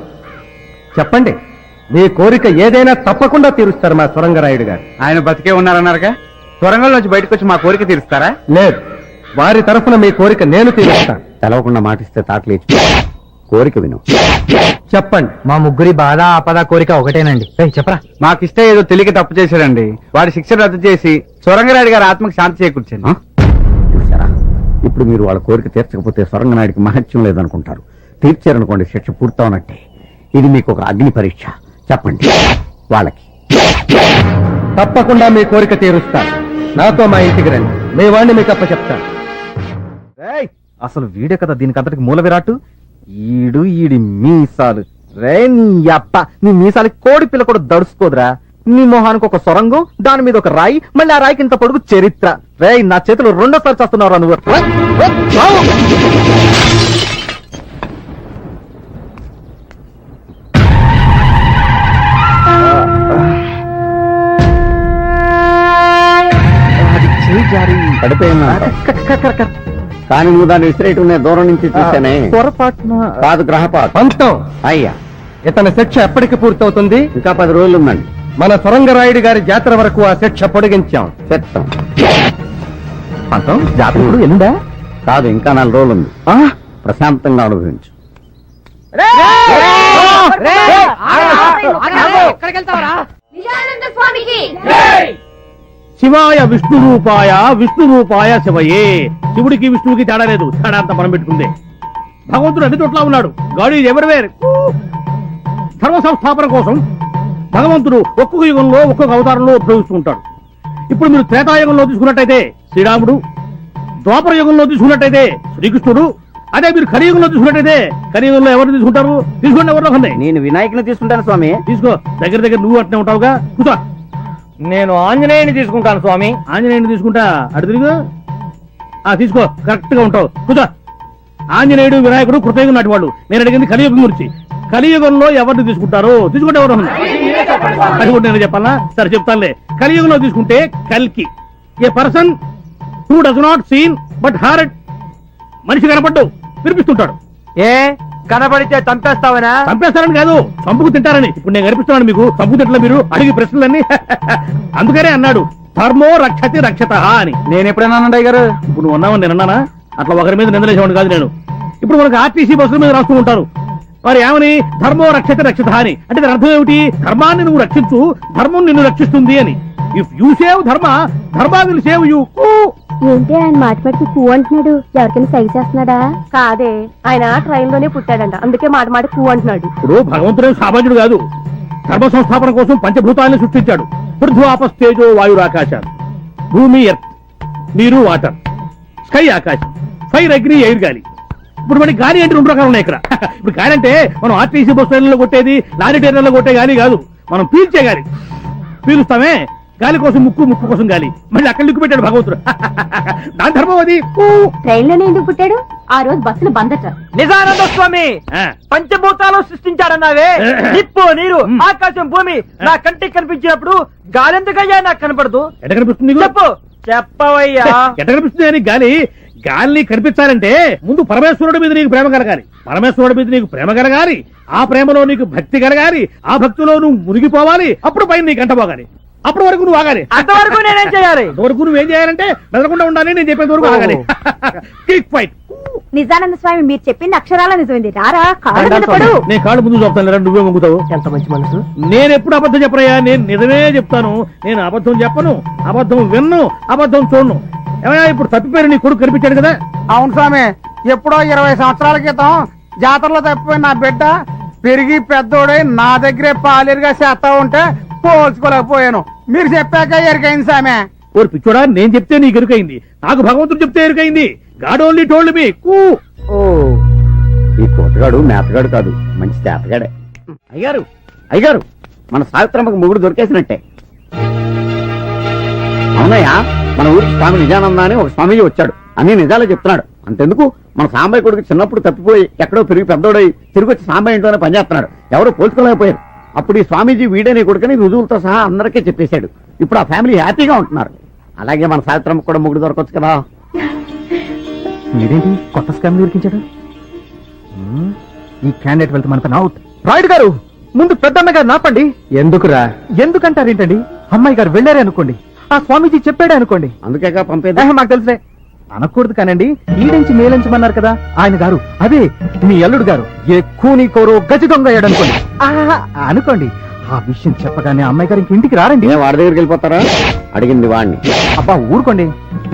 చెప్పండి. మీ కోరిక ఏదైనా తప్పకుండా తీరుస్తారు మా సొరంగరాయుడు గారు. ఆయన బతికే ఉన్నారన్నారుగా, సొరంగంలోంచి బయటకు వచ్చి మా కోరిక తీరుస్తారా? లేదు, వారి తరఫున మీ కోరిక నేను తీరుస్తాను. తెలవకుండా మాటిస్తే తాటలేచి కోరిక విను. చెప్పండి. మా ముగ్గురి బాధ ఆపద కోరిక ఒకటేనండి. చెప్పరా. మాకిష్ట ఏదో తెలియక తప్పు చేశాడండి. వాడి శిక్ష రద్దు చేసి సొరంగరాయుడు గారి ఆత్మకు శాంతి చేకూర్చండి. చూసారా, ఇప్పుడు మీరు వాళ్ళ కోరిక తీర్చకపోతే సొరంగనాయుడికి మహత్యం లేదనుకుంటారు. తీర్చారనుకోండి, శిక్ష పూర్తవునట్టే. ఇది మీకు ఒక అగ్ని పరీక్ష. చెప్పండి వాళ్ళకి. తప్పకుండా మీ కోరిక తీరుస్తాను. నాతో మా ఇంటికి రండి, మీ వాడిని మీకు అప్ప చెప్తాను. అసలు వీడే కదా దీనికి అంతటికి మూల విరాట్టు. ఈడి మీసాలు రే, నీ అప్ప నీ మీసాలకి కోడి పిల్ల కూడా దడుచుకోదురా. నీ మొహానికి ఒక సొరంగం, దాని మీద ఒక రాయి, మళ్ళీ ఆ రాయికి ఇంత పొడుగు చరిత్ర. రే, నా చేతులు రెండోసారి చేస్తున్నావురా నువ్వు. పడిపోయిందా? కానీ నువ్వు దాన్ని విసిరేయటం నేను దూరం నుంచి చూసానే. పొరపాటున కాదు, గ్రహపాటు. పంతం, అయ్యా, ఇతని శిక్ష ఎప్పటికి పూర్తవుతుంది? ఇంకా 10 రోజులు ఉందండి. మన సొరంగరాయుడు గారి జాతర వరకు ఆ శిక్ష పొడిగించాం. చెప్తాం. పంతం జాతకుడు ఎల్లుండా? కాదు, ఇంకా 4 రోజులు ఉంది. ప్రశాంతంగా అనుభవించు. శివాయ విష్ణు రూపాయ, విష్ణు రూపాయ శివయే. శివుడికి విష్ణువుకి తేడా లేదు, తేడా అంతా మనం పెట్టుకుందే. భగవంతుడు అన్ని చోట్ల ఉన్నాడు. God is everywhere. ధర్మ సంస్థాపన కోసం భగవంతుడు ఒక్కొక్క యుగంలో ఒక్కొక్క అవతారంలో ఉద్భవిస్తూ ఉంటాడు. ఇప్పుడు మీరు త్రేతాయుగంలో తీసుకున్నట్టయితే శ్రీరాముడు, ద్వాపర యుగంలో తీసుకున్నట్టయితే శ్రీకృష్ణుడు, అదే మీరు కలియుగంలో తీసుకున్నట్టయితే కలియుగంలో ఎవరు తీసుకుంటారు? తీసుకోండి, ఎవరిలో ఉన్నాయి. నేను వినాయకుని తీసుకుంటాను స్వామి. తీసుకో, దగ్గర నువ్వు అట్నే ఉంటావుగా. కూర్చో. నేను ఆంజనేయుని తీసుకుంటాను స్వామి. ఆంజనేయుని తీసుకుంటా, అటు తిరుగు. తీసుకో, కరెక్ట్ గా ఉంటావు. కూర్చో. ఆంజనేయుడు, వినాయకుడు కృతయుగం నాటి వాళ్ళు. నేను అడిగింది కలియుగం గురించి. కలియుగంలో ఎవరిని తీసుకుంటారు? తీసుకుంటే ఎవరు? అది కూడా నేను చెప్పాలా? సరే చెప్తానులే. కలియుగంలో తీసుకుంటే కల్కి, a person who does not seen but heart. మనిషి కనపడ్డు, వినిపిస్తుంటాడు. ఏ కనబడితే చంపేస్తావనా? చంపేస్తారని కాదు, చంపుకు తింటారని. ఇప్పుడు నేను కనిపిస్తున్నాను మీకు, చంపుకు తింటలే మీరు అడిగి ప్రశ్నలన్నీ. అందుకనే అన్నాడు ధర్మో రక్షతి రక్షత అని. నేను ఎప్పుడైనా అన్నయ్య గారు? ఇప్పుడు నువ్వు ఉన్నావని నేను అన్నానా? అట్లా ఒకరి మీద నిందలేసేవాడు కాదు నేను. ఇప్పుడు మనకు ఆర్టీసీ బస్సుల మీద రాస్తూ ఉంటారు, మరి ఏమని? ధర్మో రక్షతి రక్షత అని. అంటే దాని అర్థం ఏమిటి? ధర్మాన్ని నువ్వు రక్షించు, ధర్మం నిన్ను రక్షిస్తుంది అని. ఇఫ్ యూ సేవ్ ధర్మ, ధర్మ విల్ సేవ్ యూ. ఏంటి ఆయన మాటి పూ అంటున్నాడు? ఎవరికైనా సై చేస్తున్నాడా? కాదే, ఆయన ట్రైన్ లోనే పుట్టాడంట, అందుకే మాట పూ అంటున్నాడు. ఇప్పుడు భగవంతుడే సామాన్యుడు కాదు. ధర్మ సంస్థాపన కోసం పంచభూతాలను సృష్టించాడు. పృథ్వీ ఆపస్ తేజో వాయురు ఆకాశాలు. భూమి ఎర్త్, నీరు వాటర్, స్కై ఆకాశం, ఫైర్ అగ్ని ఎయిర్ గాలి. ఇప్పుడు మనకి గాలి అంటే 2 రకాలు ఉన్నాయి ఇక్కడ. ఇప్పుడు గాలి అంటే మనం ఆర్టీసీ బస్ ట్రైన్లో కొట్టేది, లారీ ట్రైన్లో కొట్టే గాలి కాదు, మనం పీల్చే గాలి. పీలుస్తామే, గాలి కోసం ముక్కు, ముక్కు కోసం గాలి. మళ్ళీ అక్కడ లిక్కు పెట్టాడు భగవంతుడు. దాని ధర్మం అది. ట్రైన్ లోనే ఎందుకు పుట్టాడు? ఆ రోజు బస్సులు బందట. నిజానంద స్వామి పంచభూతాలు సృష్టించాడన్నావే, నిప్పు, నీరు, ఆకాశం, భూమి. నా కంటికి కనిపించినప్పుడు గాలెందుకయ్యా నాకు కనపడదు? ఎట్ట కనిపిస్తుంది? చెప్పు, చెప్పవయ్యా. ఎట్ట కనిపిస్తుంది అని? గాలిని కనిపించాలంటే ముందు పరమేశ్వరుడి మీద నీకు ప్రేమ కలగాలి. పరమేశ్వరుడి మీద నీకు ప్రేమ కలగాలి, ఆ ప్రేమలో నీకు భక్తి కలగాలి, ఆ భక్తిలో నువ్వు మునిగిపోవాలి, అప్పుడు పైన నీకు అంటపోగాలి. అప్పటి వరకు నువ్వు ఆగాలి. అంతవరకు నేనేం చేయాలి? అంతవరకు నువ్వేం చేయాలంటే మెదలకుండా ఉండాలి. నేను చెప్పేంత వరకు ఆగాలి. Quick fight. నిజానంద స్వామి మీరు చెప్పింది అక్షరాల నిజమైంది. రారా కాళ్ళ మీద పడు. నేను కాళ్ళు ముందు చూపుతాను, నువ్వే మొంగుతావు. ఎంత మంచి మనసు. నేను ఎప్పుడు అబద్ధం చెప్పరయ్యా, నేను నిజమే చెప్తాను. నేను అబద్ధం చెప్పను, అబద్ధం విన్ను, అబద్ధం చూడను. ఏమయ్యా ఇప్పుడు తప్పిపోయారు, నీ కొడుకు కనిపించాడు కదా? అవును స్వామి, ఎప్పుడో 20 సంవత్సరాల క్రితం జాతరలో తప్పిపోయిన నా బిడ్డ పెరిగి పెద్దోడై నా దగ్గరే పాలేరుగా చేస్తా ఉంటే పోల్చుకోలేకపోయాను. మీరు చెప్పాక ఎరికైంది స్వామి. ఓరి పిచ్చోడా, నేను చెప్తే నీకు ఎరుకైంది, నాకు భగవంతుడు చెప్తే ఎరుకైంది. God only told me. ఓ ఈ కోతగాడు మేతగాడు కాదు, మంచి చేతగాడే. అయ్యారు అయ్యారు, మన సావిత్రమ్మకి మొగుడు దొరికేసినట్టే. అవునయ్యా, మన ఊరికి స్వామి నిజానంద అని ఒక స్వామీజీ వచ్చాడు, అన్ని నిజాలే చెప్తున్నాడు. అంతెందుకు, మన సాంబయ్య కొడుకు చిన్నప్పుడు తప్పిపోయి ఎక్కడో పెరిగి పెద్దోడై తిరిగి వచ్చి సాంబయ్య ఇంట్లోనే పనిచేస్తున్నాడు. ఎవరో పోల్చుకోలేకపోయారు. అప్పుడు ఈ స్వామీజీ వీడే నీ కొడుకుని రుజువులతో సహా అందరికీ చెప్పేశాడు. ఇప్పుడు ఆ ఫ్యామిలీ హ్యాపీగా ఉంటున్నారు. అలాగే మన సావిత్రమ్మకు కూడా మొగుడు దొరకొచ్చు కదా. మీరేంటి కొత్త స్కామ్ దొరికించాడు? ఈ క్యాండిడేట్ వెళ్తే మన పని అవుట్. రాయుడు గారు, ముందు పెద్దన్న గారు నాపండి. ఎందుకురా? ఎందుకంటారేంటండి? అమ్మాయి గారు వెళ్ళారే అనుకోండి, ఆ స్వామీజీ చెప్పాడే అనుకోండి. అందుకేగా పంపేది. మాకు తెలుసే. అనకూడదు కానండి, ఈడించి మేలించమన్నారు కదా ఆయన గారు. అదే మీ అల్లుడు గారు ఏ కూని కోరో గజ దొంగ అయ్యాడు అనుకోండి. అనుకోండి, ఆ విషయం చెప్పగానే అమ్మాయి గారు ఇంక ఇంటికి రారండి. వాడి దగ్గరికి వెళ్ళిపోతారా? అడిగింది వాడిని. అబ్బా ఊరుకోండి.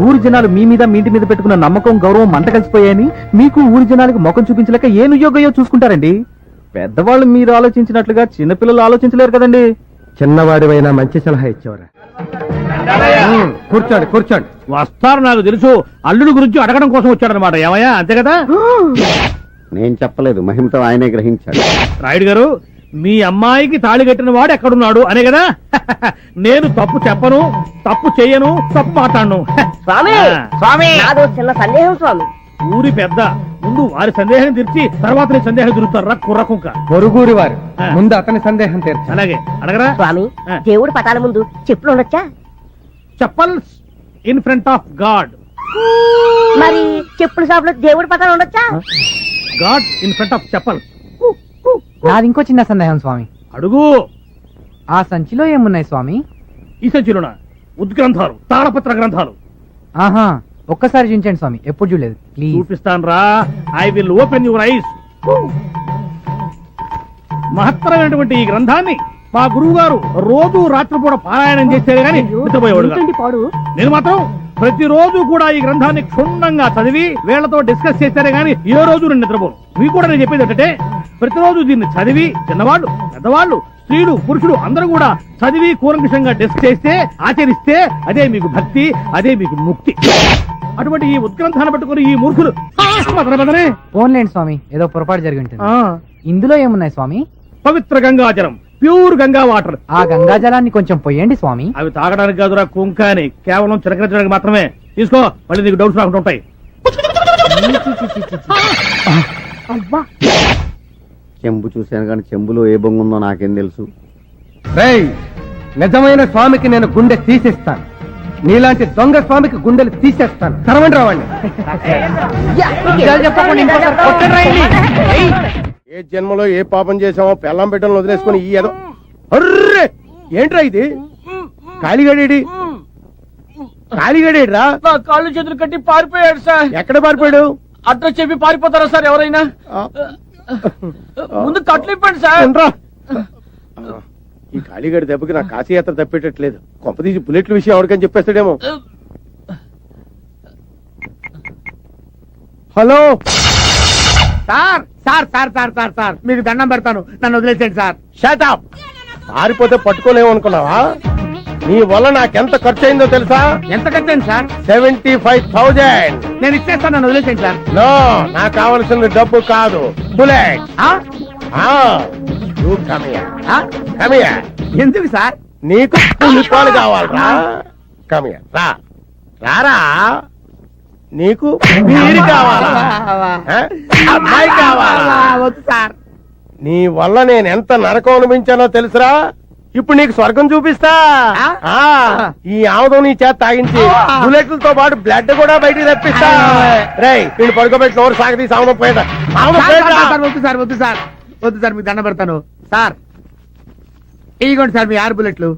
ఊరి జనాలు మీ మీద, మీ ఇంటి మీద పెట్టుకున్న నమ్మకం, గౌరవం మంట కలిసిపోయాయని మీకు ఊరి జనాలకు ముఖం చూపించలేక ఏ నుయోగయో చూసుకుంటారండి. పెద్దవాళ్ళు మీరు ఆలోచించినట్లుగా చిన్నపిల్లలు ఆలోచించలేరు కదండి. చిన్నవాడివైనా మంచి సలహా ఇచ్చేవరా. కూర్చోండి కూర్చోండి. వస్తారు, నాకు తెలుసు. అల్లుడు గురించి అడగడం కోసం వచ్చాడనమాట. ఏమయ్యా, అంతే కదా? నేను చెప్పలేదు, మహిమతో ఆయనే గ్రహించాడు. రాయుడు గారు, మీ అమ్మాయికి తాళి కట్టిన వాడు ఎక్కడున్నాడు అనే కదా. నేను తప్పు చెప్పను, తప్పు చేయను, తప్పు మాట్లాడను. స్వామి స్వామి నాదో చిన్న సందేహం స్వామి. ఊరి పెద్ద ముందు వారి సందేహం తీర్చి తర్వాత నీ సందేహం తిరుగుతారు. కుర్రకుంక పొరుగురి వారు ముందు అతని సందేహం తీర్చాలి. అలాగే అడగరా. స్వామి దేవుడి పటాల ముందు చెప్పులు ఉండొచ్చా? Chappals in front of God. మరి చెప్పుల షాప్ లో దేవుడి పటాలు ఉండొచ్చా? God in front of chappal. నాది ఇంకో చిన్న సందేహం స్వామి. అడుగు. ఆ సంచిలో ఏమున్నాయి స్వామి? ఈ సంచిలోన ఉద్గ్రంథాలు, తాళపత్ర గ్రంథాలు. ఆహా, ఒక్కసారి చూపించండి స్వామి, ఎప్పుడు చూడలేదు. ప్లీజ్. చూపిస్తాను రా. I will open your eyes. మహత్తరమైనటువంటి ఈ గ్రంథాన్ని మా గురువు గారు రోజు రాత్రిపూట పారాయణం చేసేది కానీ నిద్రపోయేవాడు కాదు. నేను మాత్రం ప్రతిరోజు కూడా ఈ గ్రంథాన్ని క్షుణ్ణంగా చదివి వీళ్లతో డిస్కస్ చేశారే గానీ ఏ రోజు నేను నిద్రపోను. మీకు కూడా నేను చెప్పేది ఏంటంటే, ప్రతిరోజు దీన్ని చదివి చిన్నవాళ్ళు, పెద్దవాళ్ళు, స్త్రీలు, పురుషులు అందరూ కూడా చదివి కూలంకషంగా డిస్కస్ చేస్తే, ఆచరిస్తే అదే మీకు భక్తి, అదే మీకు ముక్తి. అటువంటి ఈ ఉద్గ్రంథాన్ని పట్టుకుని ఈ మూర్ఖులు ఫోన్లేండి స్వామి, ఏదో పొరపాటు జరిగి ఉంటుంది. ఇందులో ఏమున్నాయి స్వామి? పవిత్ర గంగాజలం, ప్యూర్ గంగా వాటర్. ఆ గంగా జలాన్ని కొంచెం పొయ్యండి స్వామి. అవి తాగడానికి కాదురా కుంక అని, కేవలం చిరకరించడానికి మాత్రమే. తీసుకో, మళ్ళీ నీకు డౌట్స్ రాకుండా ఉంటాయి. చెంబు చూశాను కానీ చెంబులో ఏ బొంగు ఉందో నాకేం తెలుసు. రేయ్, నిజమైన స్వామికి నేను గుండె తీసేస్తాను. నీలాంటి దొంగ స్వామికి గుండెలు తీసేస్తాను. తరవండి రావండి. ఏ జన్మలో ఏ పాపం చేసామో పెళ్ళం బిడ్డలను వదిలేసుకుని ఈ ఏదో. అర్రే, ఏంట్రా ఇది? కాళీగడేడి కాళీగడేడ్రా? నా కాళ్ళు చేతులు కట్టి పారిపోయాడు సార్. ఎక్కడ పారిపోయాడు? అడ్రస్ చెప్పి పారిపోతారా సార్ ఎవరైనా? ముందు కట్లు ఇప్పండి సార్. ఏంట్రా? ఈ కాళీగడి దెబ్బకి నా కాశీయాత్ర తప్పేటట్లేదు. కొంపదీసి బుల్లెట్ల విషయం ఎవరికని చెప్పేస్తాడేమో. Hello sir sir sir sir sir sir మీకు దండం పెడతాను, నన్ను వదిలేసేయండి సార్. షటప్. పారిపోతే పట్టుకోలేము అనుకున్నావా? నీ వల్ల నాకెంత ఖర్చు అయిందో తెలుసా? ఎంత కట్టండి సార్? 75,000. నేను ఇచ్చేస్తాను, నన్ను వదిలేసేయండి సార్. నో, నాకు కావలసిన డబ్బు కాదు, బుల్లెట్. ఎందుకు సార్? నీకు పులిపాలు కావాలరా? కమియా, రా రారా. నీకు వీడి కావాలా? అమ్మాయి కావాలా? వద్దు సార్. నీ వల్ల నేను ఎంత నరకం అనిపించానో తెలుసురా? ఇప్పుడు నీకు స్వర్గం చూపిస్తా. ఈ ఆముదం నీ చేత తాగించి బుల్లెట్లతో పాటు బ్లడ్ కూడా బయటికి తెప్పిస్తా. రేయ్, నేను పడుకోబెట్టి నోరు సాగదీసి ఆముదం పోయేదా? వద్దు సార్, వద్దు సార్, వద్దు సార్, మీకు దండం పెడతాను సార్. ఇదిగోండి సార్ మీ 6 బుల్లెట్లు.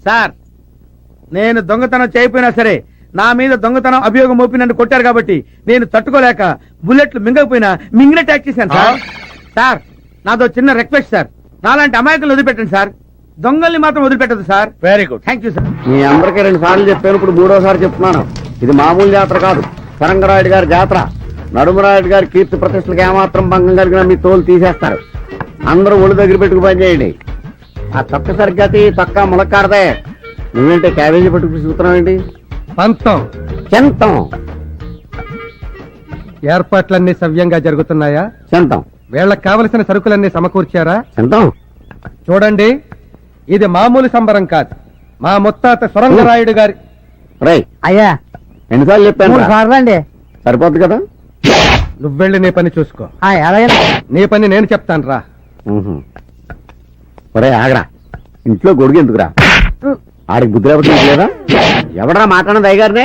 సార్ నేను దొంగతనం చేయకపోయినా సరే నా మీద దొంగతనం అభియోగం మోపి నన్ను కొట్టారు కాబట్టి నేను తట్టుకోలేక బుల్లెట్లు మింగకపోయినా మింగిన ట్యాక్ చేశాను సార్. సార్ నాదో చిన్న రిక్వెస్ట్ సార్, నాలాంటి అమాయకులు వదిలిపెట్టండి సార్, దొంగల్ని మాత్రం వదిలిపెట్టదు sir. Very good, thank you sir. మీ అందరికీ 2 సార్లు చెప్పాను, ఇప్పుడు 3వ చెప్తున్నాను. ఇది మామూలు జాతర కాదు, సరంగరాయుడు గారి జాతర. నడుమరాయుడు గారి కీర్తి ప్రతిష్టలకు ఏమాత్రం భంగం కలిగినా మీ తోలు తీసేస్తారు. అందరూ ఒళ్ళు దగ్గర పెట్టుకు పని చేయండి. ఆ తొక్క సరిగ్గా తొక్క ములక్కాడదే. నువ్వేంటే క్యాబేజీ పట్టుకు చూస్తున్నావు ఏంటి? పంతం చెంతం ఏర్పాట్లన్నీ సవ్యంగా జరుగుతున్నాయా? చెంతం వీళ్ళకి కావలసిన సరుకులన్నీ సమకూర్చారా? చెంతం చూడండి, ఇది మామూలు సంబరం కాదు. మా ముత్తాత సొరంగరాయుడు గారి. రై అయ్యా ఎన్నిసార్లు చెప్పాను రా? అండి. సరిపోద్ది కదా? నువ్వెళ్ళి నీ పని చూసుకో. అలాగే నీ పని నేను చెప్తాను రా. ఒరే ఆగరా, ఇంట్లో గొడుగు ఎందుకురా? ఆడికి బుద్ధి లేకపోతే నీకు లేదా? ఎవడరా మాట్లాడినది అయ్యగారినే?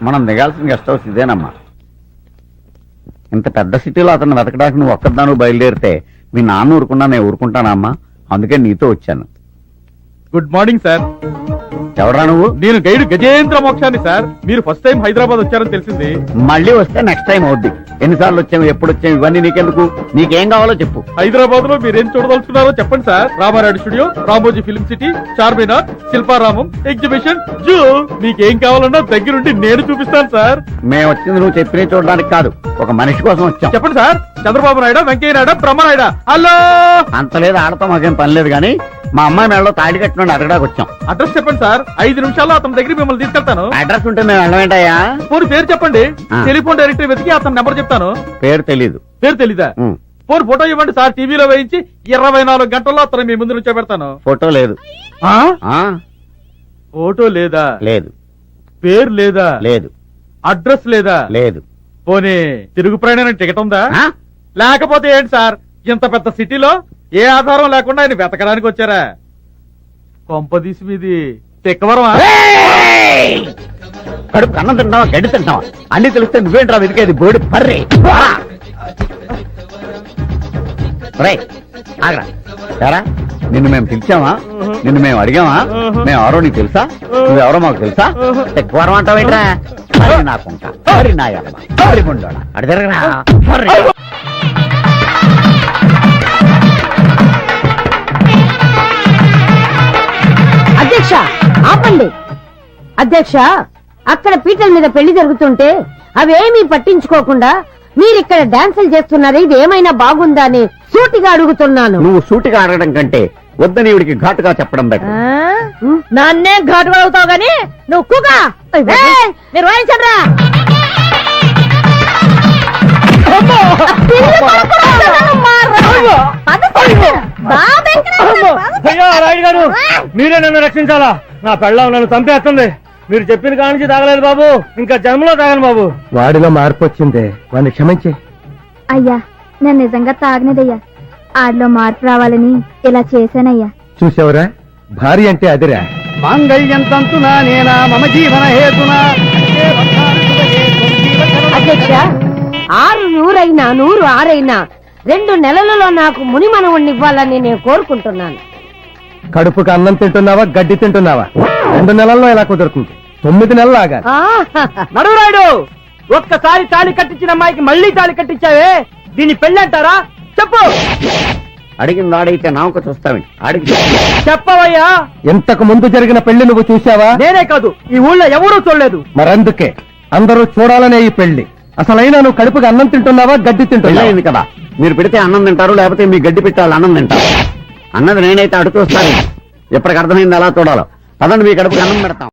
మనం దిగాల్సిన గెస్ట్ హౌస్ ఇదేనమ్మా. ఇంత పెద్ద సిటీలో అతను వెతకడానికి నువ్వు ఒక్కదాను బయలుదేరితే మీ నాన్న ఊరుకున్నా నేను ఊరుకుంటానమ్మా. అందుకే నీతో వచ్చాను. Good morning sir. ఎవడరా నువ్వు? నేను గైడ్ గజేంద్ర మోక్షాన్ని సార్. మీరు ఫస్ట్ టైం హైదరాబాద్ వచ్చారని తెలిసింది. మళ్ళీ వస్తే నెక్స్ట్ టైం అవుద్ది. ఎన్నిసార్లు వచ్చాము, ఎప్పుడు వచ్చాము, ఇవన్నీ నీకెందుకు? నీకేం కావాలో చెప్పు. హైదరాబాద్ లో మీరేం చూడదలుచుకున్నారో చెప్పండి sir. Ramarayudu studio, Ramoji film city, Charminar, Shilparamam, exhibition, zoo, మీకేం కావాలన్నా దగ్గరుండి నేను చూపిస్తాను సార్. మేము వచ్చింది నువ్వు చెప్పిన చూడడానికి కాదు, ఒక మనిషి కోసం వచ్చాం. చెప్పండి సార్. చంద్రబాబు నాయుడు, వెంకయ్య నాయుడు, బ్రహ్మనాయుడు. హలో, అంత లేదు, ఆడతాం, మాకేం పని లేదు. కానీ మా అమ్మాయి మెడలో తాడి కట్టినండి అడగడానికి వచ్చాం. అడ్రస్ చెప్పండి సార్. 5 నిమిషాల్లో అతని దగ్గర మిమ్మల్ని తీసుకెళ్తాను. అడ్రస్ ఉంటే మేము వెళ్ళమేంటయ్యా? పోనీ పేరు చెప్పండి. ఆ. టెలిఫోన్ డైరెక్టరీ వెతికి అతని నెంబర్ చెప్తాను. పేరు తెలీదు. పేరు తెలీదా? ఉమ్. పోనీ ఫోటో ఇవ్వండి సార్. టీవీలో వేయించి 24 గంటల్లో అతను మీ ముందు నుంచో పెడతాను. ఫోటో లేదు. ఆ ఫోటో లేదా? లేదు. పేరు లేదా? లేదు. అడ్రస్ లేదా? లేదు. పోనీ తిరుగు ప్రయాణానికి టికెట్ ఉందా? ఆ? లేకపోతే ఏంటి సార్, ఇంత పెద్ద సిటీలో ఏ ఆధారం లేకుండా ఆయన వెతకడానికి వచ్చారా? కొంపదీసి మీది తెక్కవరమా? కడుపు అన్నం తింటావా, గడ్డి తింటావా? అన్ని తెలిస్తే నువ్వేంట్రా వెతికేది? బోడి పర్రే. ఆగరా సారా, నిన్ను మేము పిలిచామా? నిన్ను మేము అడిగామా? మేము ఎవరో నీకు తెలుసా? నువ్వెవరో మాకు తెలుసా? ఎక్కువ అంటావేంట్రా? మరి నాకుంటా, మరి నా ఎడమ, మరి ముండోడా అడి తిరగరా. అధ్యక్ష ఆపండి. అధ్యక్ష, అక్కడ పీటల మీద పెళ్లి జరుగుతుంటే అవేమీ పట్టించుకోకుండా మీరిక్కడ డాన్సులు చేస్తున్నారు. ఇది ఏమైనా బాగుందా అని సూటిగా అడుగుతున్నాను. నువ్వు సూటిగా అడగడం కంటే వద్దని ఇవిడికి ఘాటుగా చెప్పడం బెటర్. నన్నే ఘాటుగా అవుతావు గాని నువ్వు కుగా మీరు వాయించండ్రా. రాయుడు గారు, మీరే నన్ను రక్షించాలా? నా పెళ్ళం నన్ను చంపేస్తుంది. మీరు చెప్పిన కానించి తాగలేదు బాబు, ఇంకా జన్మలో తాగను బాబు. వాడిలో మార్పు వచ్చిందే, వాడిని క్షమించి. అయ్యా, నేను నిజంగా తాగనేదయ్యా. ఆడిలో మార్పు రావాలని ఇలా చేశానయ్యా. చూసావురా, భార్య అంటే అదిరా. మాంగళ్యం తంతునా నేనా మమ జీవన హేతునా. అధ్యక్ష, 6 నూరైనా 100 ఆరైనా 2 నెలలలో నాకు ముని మనవుణ్ణి ఇవ్వాలని నేను కోరుకుంటున్నాను. కడుపుకి అన్నం తింటున్నావా, గడ్డి తింటున్నావా? 2 నెలల్లో ఎలా కుదురుతుంది? 9 నెలలు ఆగాలి. నడురాయుడు, ఒక్కసారి తాళి కట్టించిన అమ్మాయికి మళ్ళీ తాళి కట్టించావే, దీన్ని పెళ్ళంటారా? చెప్పు. అడిగింది ఆడైతే నామక చూస్తావేంటి? అడిగి చెప్పవయ్యా. ఇంతకు ముందు జరిగిన పెళ్లి నువ్వు చూసావా? నేనే కాదు, ఈ ఊళ్ళో ఎవరూ చూడలేదు. మరందుకే అందరూ చూడాలనే ఈ పెళ్లి. అసలైనా నువ్వు కడుపుకి అన్నం తింటున్నావా, గడ్డి తింటున్నావా? పెళ్ళయింది కదా, మీరు పెడితే అన్నం తింటారు, లేకపోతే మీ గడ్డి పెట్టాలి అన్నం తింటారు. అన్నది నేనైతే అడుగుతాను. ఎప్పటికి అర్థమైంది ఎలా చూడాలో. పదండి, మీ కడుపుకి అన్నం పెడతాం.